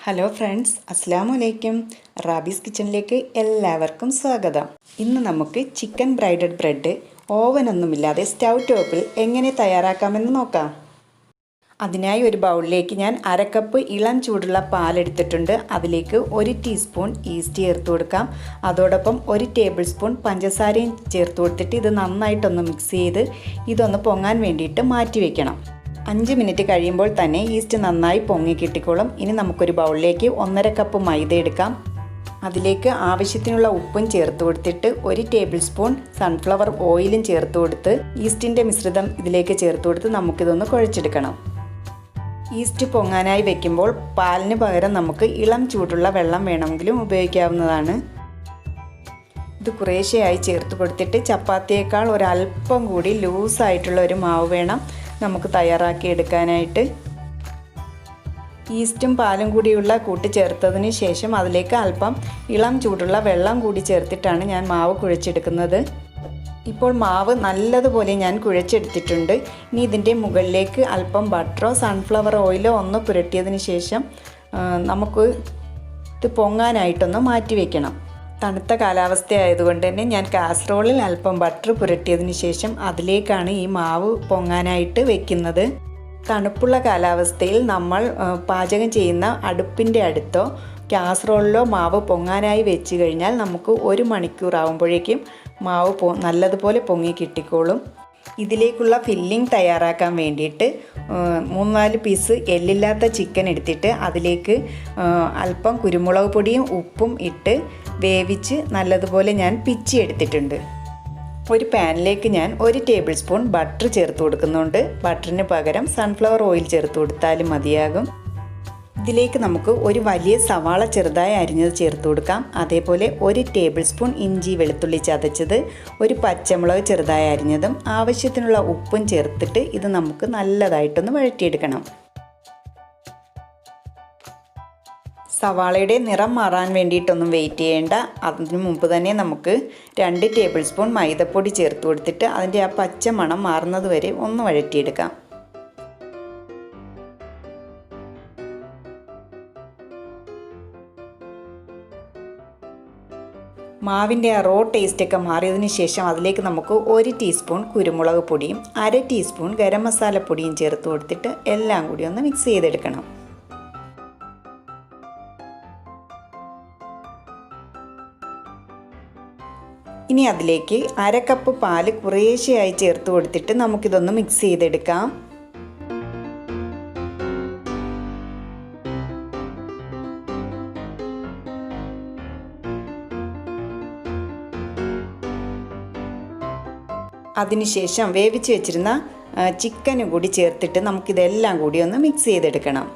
Hello friends, അസ്സലാമു അലൈക്കും. Rabies കിച്ചണിലേക്ക് എല്ലാവർക്കും സ്വാഗതം. ഇന്ന് നമുക്ക് ചിക്കൻ ബ്രൈഡഡ് ബ്രെഡ് ഓവനൊന്നുമില്ലാതെ സ്റ്റൗ ടോപ്പിൽ എങ്ങനെ തയ്യാറാക്കാമെന്ന് നോക്കാം. അതിനായി ഒരു ബൗളിലേക്ക് ഞാൻ അരക്കപ്പ് ഇളം ചൂടുള്ള പാലെടുത്തിട്ടുണ്ട്. അതിലേക്ക് 1 ടീസ്പൂൺ ഈസ്റ്റ് ചേർത്ത് കൊടുക്കാം. അതോടൊപ്പം 1 ടേബിൾ സ്പൂൺ പഞ്ചസാരയും ചേർത്ത് കൊടുത്തിട്ട് ഇത് നന്നായിട്ടൊന്ന് മിക്സ് ചെയ്ത് ഇതൊന്ന് പൊങ്ങാൻ വേണ്ടിയിട്ട് മാറ്റി വയ്ക്കണം. 5 മിനിറ്റ് കഴിയുമ്പോൾ തന്നെ ഈസ്റ്റ് നന്നായി പൊങ്ങി കിട്ടിക്കോളും. ഇനി നമുക്കൊരു ബൗളിലേക്ക് 1.5 കപ്പ് മൈദ എടുക്കാം. അതിലേക്ക് ആവശ്യത്തിനുള്ള ഉപ്പും ചേർത്ത് കൊടുത്തിട്ട് 1 ടേബിൾ സ്പൂൺ സൺഫ്ലവർ ഓയിലും ചേർത്ത് കൊടുത്ത് ഈസ്റ്റിൻ്റെ മിശ്രിതം ഇതിലേക്ക് ചേർത്ത് കൊടുത്ത് നമുക്കിതൊന്ന് കുഴച്ചെടുക്കണം. ഈസ്റ്റ് പൊങ്ങാനായി വെക്കുമ്പോൾ പാലിന് പകരം നമുക്ക് ഇളം ചൂടുള്ള വെള്ളം വേണമെങ്കിലും ഉപയോഗിക്കാവുന്നതാണ്. ഇത് കുറേശ്ശെയായി ചേർത്ത് കൊടുത്തിട്ട് ചപ്പാത്തിയേക്കാൾ ഒരല്പം കൂടി ലൂസായിട്ടുള്ള ഒരു മാവ് വേണം നമുക്ക് തയ്യാറാക്കി എടുക്കാനായിട്ട്. ഈസ്റ്റും പാലും കൂടിയുള്ള കൂട്ട് ചേർത്തതിന് ശേഷം അതിലേക്ക് അല്പം ഇളം ചൂടുള്ള വെള്ളം കൂടി ചേർത്തിട്ടാണ് ഞാൻ മാവ് കുഴച്ചെടുക്കുന്നത്. ഇപ്പോൾ മാവ് നല്ലതുപോലെ ഞാൻ കുഴച്ചെടുത്തിട്ടുണ്ട്. ഇനി ഇതിൻ്റെ മുകളിലേക്ക് അല്പം ബട്ടറോ സൺഫ്ലവർ ഓയിലോ ഒന്ന് പുരട്ടിയതിന് ശേഷം നമുക്ക് ഇത് പൊങ്ങാനായിട്ടൊന്ന് മാറ്റി വയ്ക്കണം. തണുത്ത കാലാവസ്ഥയായതുകൊണ്ട് തന്നെ ഞാൻ കാസറോളിൽ അല്പം ബട്ടർ പുരട്ടിയതിന് ശേഷം അതിലേക്കാണ് ഈ മാവ് പൊങ്ങാനായിട്ട് വെക്കുന്നത്. തണുപ്പുള്ള കാലാവസ്ഥയിൽ നമ്മൾ പാചകം ചെയ്യുന്ന അടുപ്പിൻ്റെ അടുത്തോ കാസറോളിലോ മാവ് പൊങ്ങാനായി വെച്ച് കഴിഞ്ഞാൽ നമുക്ക് 1 മണിക്കൂർ ആകുമ്പോഴേക്കും മാവ് നല്ലതുപോലെ പൊങ്ങി കിട്ടിക്കോളും. ഇതിലേക്കുള്ള ഫില്ലിംഗ് തയ്യാറാക്കാൻ വേണ്ടിയിട്ട് 3-4 പീസ് എല്ലില്ലാത്ത ചിക്കൻ എടുത്തിട്ട് അതിലേക്ക് അല്പം കുരുമുളക് പൊടിയും ഉപ്പും ഇട്ട് വേവിച്ച് നല്ലതുപോലെ ഞാൻ പിച്ചി എടുത്തിട്ടുണ്ട്. ഒരു പാനിലേക്ക് ഞാൻ 1 ടേബിൾ സ്പൂൺ ബട്ടർ ചേർത്ത് കൊടുക്കുന്നുണ്ട്. ബട്ടറിന് പകരം സൺഫ്ലവർ ഓയിൽ ചേർത്ത് കൊടുത്താലും മതിയാകും. ഇതിലേക്ക് നമുക്ക് ഒരു വലിയ സവാള ചെറുതായി അരിഞ്ഞത് ചേർത്ത് കൊടുക്കാം. അതേപോലെ 1 ടേബിൾ സ്പൂൺ ഇഞ്ചി വെളുത്തുള്ളി ചതച്ചത്, 1 പച്ചമുളക് ചെറുതായി അരിഞ്ഞതും ആവശ്യത്തിനുള്ള ഉപ്പും ചേർത്തിട്ട് ഇത് നമുക്ക് നല്ലതായിട്ടൊന്ന് വഴറ്റിയെടുക്കണം. സവാളയുടെ നിറം മാറാൻ വേണ്ടിയിട്ടൊന്നും വെയിറ്റ് ചെയ്യേണ്ട. അതിന് മുമ്പ് തന്നെ നമുക്ക് 2 ടേബിൾ സ്പൂൺ മൈദപ്പൊടി ചേർത്ത് കൊടുത്തിട്ട് അതിൻ്റെ ആ പച്ച മണം മാറുന്നത് വരെ ഒന്ന് വഴറ്റിയെടുക്കാം. മാവിൻ്റെ ആ റോ ടേസ്റ്റൊക്കെ മാറിയതിന് ശേഷം അതിലേക്ക് നമുക്ക് 1 ടീസ്പൂൺ കുരുമുളക് പൊടിയും 1/2 ടീസ്പൂൺ ഗരം മസാല പൊടിയും ചേർത്ത് കൊടുത്തിട്ട് എല്ലാം കൂടി ഒന്ന് മിക്സ് ചെയ്തെടുക്കണം. ഇനി അതിലേക്ക് 1/2 കപ്പ് പാല് കുറേശ്ശെയായി ചേർത്ത് കൊടുത്തിട്ട് നമുക്കിതൊന്ന് മിക്സ് ചെയ്തെടുക്കാം. അതിനുശേഷം വേവിച്ച് വെച്ചിരുന്ന ചിക്കനും കൂടി ചേർത്തിട്ട് നമുക്കിതെല്ലാം കൂടി ഒന്ന് മിക്സ് ചെയ്തെടുക്കണം.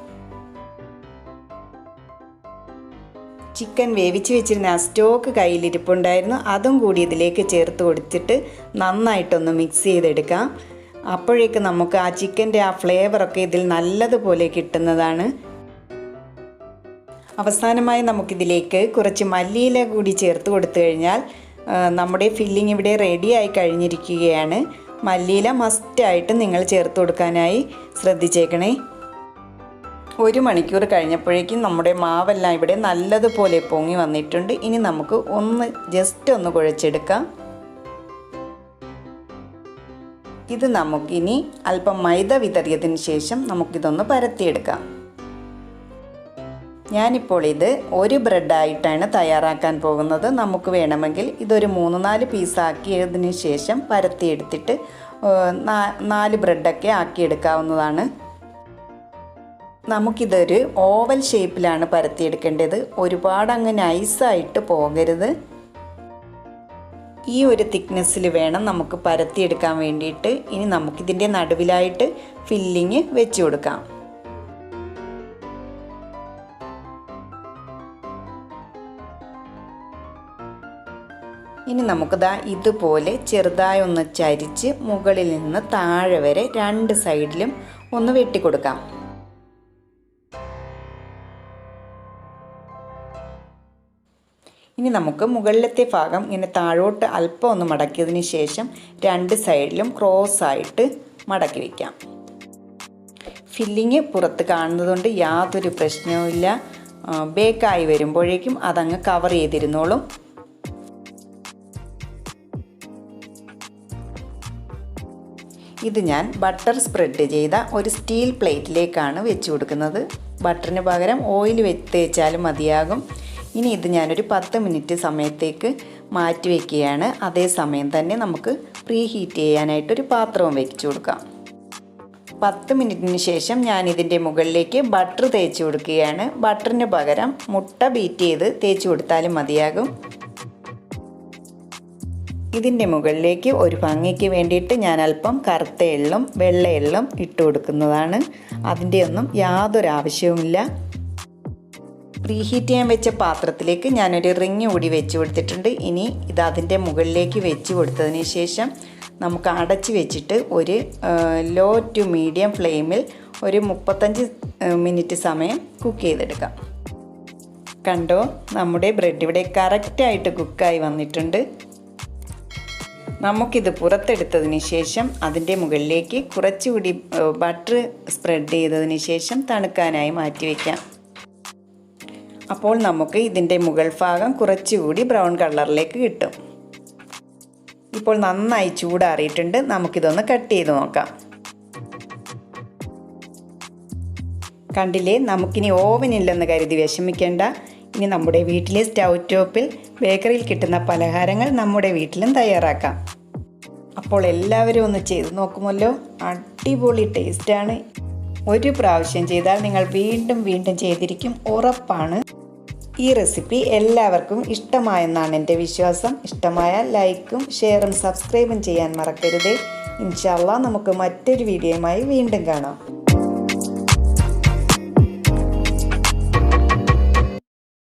ചിക്കൻ വേവിച്ച് വെച്ചിരുന്ന ആ സ്റ്റോക്ക് കയ്യിലിരിപ്പുണ്ടായിരുന്നു, അതും കൂടി ഇതിലേക്ക് ചേർത്ത് കൊടുത്തിട്ട് നന്നായിട്ടൊന്ന് മിക്സ് ചെയ്തെടുക്കാം. അപ്പോഴേക്ക് നമുക്ക് ആ ചിക്കൻ്റെ ആ ഫ്ലേവറൊക്കെ ഇതിൽ നല്ലതുപോലെ കിട്ടുന്നതാണ്. അവസാനമായി നമുക്കിതിലേക്ക് കുറച്ച് മല്ലിയില കൂടി ചേർത്ത് കൊടുത്തു കഴിഞ്ഞാൽ നമ്മുടെ ഫില്ലിംഗ് ഇവിടെ റെഡിയായി കഴിഞ്ഞിരിക്കുകയാണ്. മല്ലിയില മസ്റ്റായിട്ട് നിങ്ങൾ ചേർത്ത് കൊടുക്കാനായി ശ്രദ്ധിച്ചേക്കണേ. 1 മണിക്കൂർ കഴിഞ്ഞപ്പോഴേക്കും നമ്മുടെ മാവെല്ലാം ഇവിടെ നല്ലതുപോലെ പൊങ്ങി വന്നിട്ടുണ്ട്. ഇനി നമുക്ക് ജസ്റ്റ് ഒന്ന് കുഴച്ചെടുക്കാം. ഇത് നമുക്കിനി അല്പം മൈദ വിതറിയതിന് ശേഷം നമുക്കിതൊന്ന് പരത്തിയെടുക്കാം. ഞാനിപ്പോൾ ഇത് 1 ബ്രെഡായിട്ടാണ് തയ്യാറാക്കാൻ പോകുന്നത്. നമുക്ക് വേണമെങ്കിൽ ഇതൊരു 3-4 പീസാക്കിയതിന് ശേഷം പരത്തിയെടുത്തിട്ട് 4 ബ്രെഡൊക്കെ ആക്കിയെടുക്കാവുന്നതാണ്. നമുക്കിതൊരു ഓവൽ ഷേപ്പിലാണ് പരത്തിയെടുക്കേണ്ടത്. ഒരുപാട് അങ്ങ് നൈസായിട്ട് പോകരുത്. ഈ ഒരു തിക്നെസ്സിൽ വേണം നമുക്ക് പരത്തിയെടുക്കാൻ വേണ്ടിയിട്ട്. ഇനി നമുക്കിതിൻ്റെ നടുവിലായിട്ട് ഫില്ലിങ് വെച്ച് കൊടുക്കാം. ഇനി നമുക്കിതാ ഇതുപോലെ ചെറുതായി ഒന്ന് ചരിച്ച് മുകളിൽ നിന്ന് താഴെ വരെ 2 സൈഡിലും ഒന്ന് വെട്ടിക്കൊടുക്കാം. ഇനി നമുക്ക് മുകളിലത്തെ ഭാഗം ഇങ്ങനെ താഴോട്ട് അല്പം ഒന്ന് മടക്കിയതിന് ശേഷം 2 സൈഡിലും ക്രോസായിട്ട് മടക്കി വയ്ക്കാം. ഫില്ലിങ് പുറത്ത് കാണുന്നതുകൊണ്ട് യാതൊരു പ്രശ്നവുമില്ല. ബേക്കായി വരുമ്പോഴേക്കും അതങ്ങ് കവർ ചെയ്തിരുന്നോളും. ഇത് ഞാൻ ബട്ടർ സ്പ്രെഡ് ചെയ്ത ഒരു സ്റ്റീൽ പ്ലേറ്റിലേക്കാണ് വെച്ച് കൊടുക്കുന്നത്. ബട്ടറിന് പകരം ഓയിൽ തേച്ചാലും മതിയാകും. ഇനി ഇത് ഞാനൊരു 10 മിനിറ്റ് സമയത്തേക്ക് മാറ്റി വയ്ക്കുകയാണ്. അതേസമയം തന്നെ നമുക്ക് പ്രീ ഹീറ്റ് ചെയ്യാനായിട്ടൊരു പാത്രവും വെച്ച് കൊടുക്കാം. 10 മിനിറ്റിന് ശേഷം ഞാൻ ഇതിൻ്റെ മുകളിലേക്ക് ബട്ടർ തേച്ച് കൊടുക്കുകയാണ്. ബട്ടറിന് പകരം മുട്ട ബീറ്റ് ചെയ്ത് തേച്ച് കൊടുത്താലും മതിയാകും. ഇതിൻ്റെ മുകളിലേക്ക് ഒരു ഭംഗിക്ക് വേണ്ടിയിട്ട് ഞാൻ അല്പം കറുത്ത എള്ളും വെള്ള എള്ളും ഇട്ട് കൊടുക്കുന്നതാണ്. അതിൻ്റെ ഒന്നും യാതൊരു ആവശ്യവുമില്ല. പ്രീ ഹീറ്റ് ചെയ്യാൻ വെച്ച പാത്രത്തിലേക്ക് ഞാനൊരു റിങ് കൂടി വെച്ച് കൊടുത്തിട്ടുണ്ട്. ഇനി ഇത് അതിൻ്റെ മുകളിലേക്ക് വെച്ച് കൊടുത്തതിന് ശേഷം നമുക്ക് അടച്ച് വെച്ചിട്ട് ഒരു ലോ ടു മീഡിയം ഫ്ലെയിമിൽ ഒരു 35 മിനിറ്റ് സമയം കുക്ക് ചെയ്തെടുക്കാം. കണ്ടോ, നമ്മുടെ ബ്രെഡ് ഇവിടെ കറക്റ്റായിട്ട് കുക്കായി വന്നിട്ടുണ്ട്. നമുക്കിത് പുറത്തെടുത്തതിന് ശേഷം അതിൻ്റെ മുകളിലേക്ക് കുറച്ചുകൂടി ബട്ടർ സ്പ്രെഡ് ചെയ്തതിന് ശേഷം തണുക്കാനായി മാറ്റി വയ്ക്കാം. അപ്പോൾ നമുക്ക് ഇതിൻ്റെ മുകൾ ഭാഗം കുറച്ചുകൂടി ബ്രൗൺ കളറിലേക്ക് കിട്ടും. ഇപ്പോൾ നന്നായി ചൂടാറിയിട്ടുണ്ട്. നമുക്കിതൊന്ന് കട്ട് ചെയ്ത് നോക്കാം. കണ്ടില്ലേ, നമുക്കിനി ഓവനില്ലെന്ന് കരുതി വിഷമിക്കേണ്ട. ഇനി നമ്മുടെ വീട്ടിലെ സ്റ്റൗ ടോപ്പിൽ ബേക്കറിയിൽ കിട്ടുന്ന പലഹാരങ്ങൾ നമ്മുടെ വീട്ടിലും തയ്യാറാക്കാം. അപ്പോൾ എല്ലാവരും ഒന്ന് ചെയ്ത് നോക്കുമല്ലോ. അടിപൊളി ടേസ്റ്റാണ്. ഒരു പ്രാവശ്യം ചെയ്താൽ നിങ്ങൾ വീണ്ടും വീണ്ടും ചെയ്തിരിക്കും, ഉറപ്പാണ്. ഈ റെസിപ്പി എല്ലാവർക്കും ഇഷ്ടമായെന്നാണ് എൻ്റെ വിശ്വാസം. ഇഷ്ടമായാൽ ലൈക്കും ഷെയറും സബ്സ്ക്രൈബും ചെയ്യാൻ മറക്കരുത്. ഇൻഷാ അല്ലാഹ് നമുക്ക് മറ്റൊരു വീഡിയോയുമായി വീണ്ടും കാണാം.